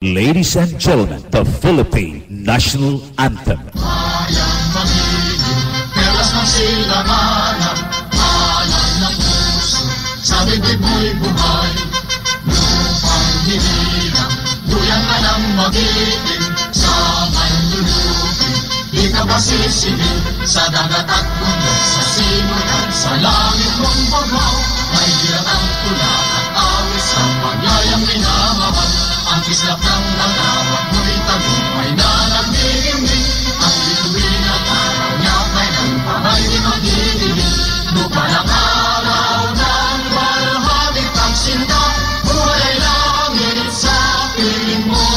Ladies and gentlemen, the Philippine National Anthem. Bayang magiging, perlas ng silanganan, alay ng puso, sa bibig mo'y buhay. Lupang hinirang, duyan ka ng magitin, sa manlulukin, di ka ba sisingin, sa dagat at bundok, sa simulan, sa langit mong bagaw, may bilang ang tula at awis sa pagyayang minamahal. Ang kislap ng nangawat mo'y tagumpay na nagdilimlim. Ang bituin at araw niya kay ng pamay di magdilimlim. Lupa ng araw ng balhagit ang sinta, buhay langit sa piling mo.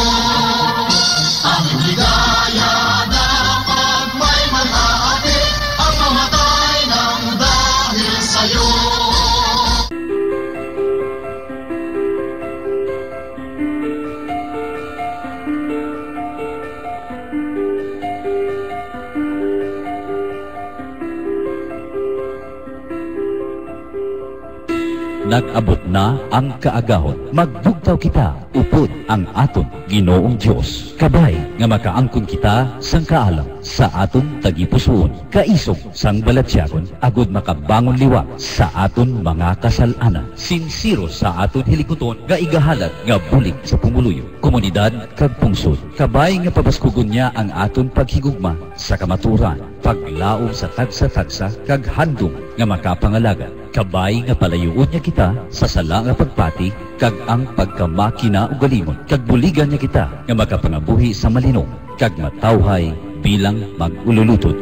Ang ligaya na pag may mag-aati, ang mamatay ng dahil sa'yo. Nag-abot na ang kaagahon. Magbugtaw kita, upod ang aton Ginoong Dios. Kabay nga makaangkon kita sang kaalam sa aton tagipusoon. Kaisog sang balatyagon, agud makabangon liwat sa aton mga kasalanan. Sinsiro sa aton hilikuton, nga igahalat nga bulig sa pumuluyo. Komunidad kag pungsod. Kabay nga pabaskugon niya ang aton paghigugma sa kamaturan. Paglaom sa tagsa-tagsa kag handom nga makapangalaga. Kabay nga palayuon niya kita sa sala nga pagpati kag ang pagkamakina ug galimon. Kag buligan niya kita nga makapangabuhi sa malinong kag matawhay bilang mag-ululutod.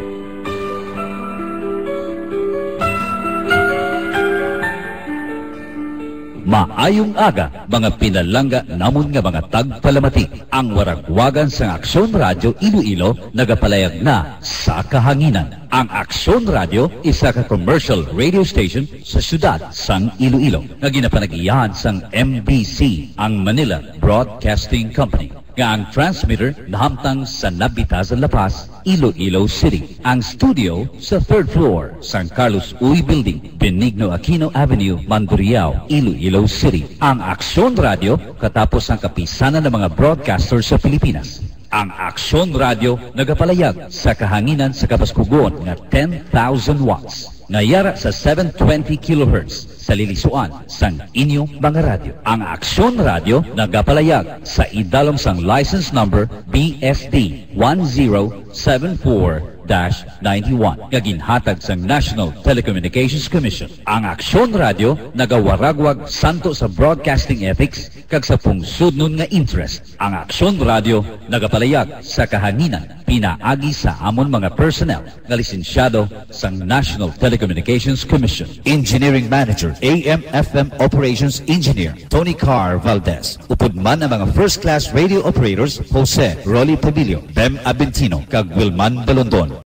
Maayong aga, mga pinalangga namon nga mga tagpalamati. Ang waragwagan sa Aksyon Radio Iloilo nagapalayag na sa kahanginan. Ang Aksyon Radio isa ka commercial radio station sa syudad sang Iloilo nga ginapanagiyahan sang MBC, ang Manila Broadcasting Company. Nga ang transmitter nahamtang sa Nabitazan La Paz, Iloilo City. Ang studio sa 3rd floor, San Carlos Uy Building, Benigno Aquino Avenue, Mandurriao, Iloilo City. Ang Aksyon Radio katapos ang kapisanan ng mga broadcasters sa Pilipinas. Ang Aksyon Radio nagapalayag sa kahanginan sa kapaskugon nga 10,000 watts. Ngayara sa 720 kHz sa lilisuan sang inyong mga radyo. Ang Aksyon Radio nagapalayag sa idalom sang license number BSD 1074-91 nga ginhatag sang National Telecommunications Commission. Ang Aksyon Radio nagawaragwag santo sa broadcasting ethics kag sa pungsudnon nga interest. Ang Aksyon Radio nagapalayag sa kahanginan pinaagi sa amon mga personnel nga lisensyado sang National Telecommunications Commission. Engineering Manager, AM/FM Operations Engineer Tony Carr Valdez. Upod man ang mga first class radio operators Jose Rolly Pabilio, Bem Abentino kag Wilman Balondon.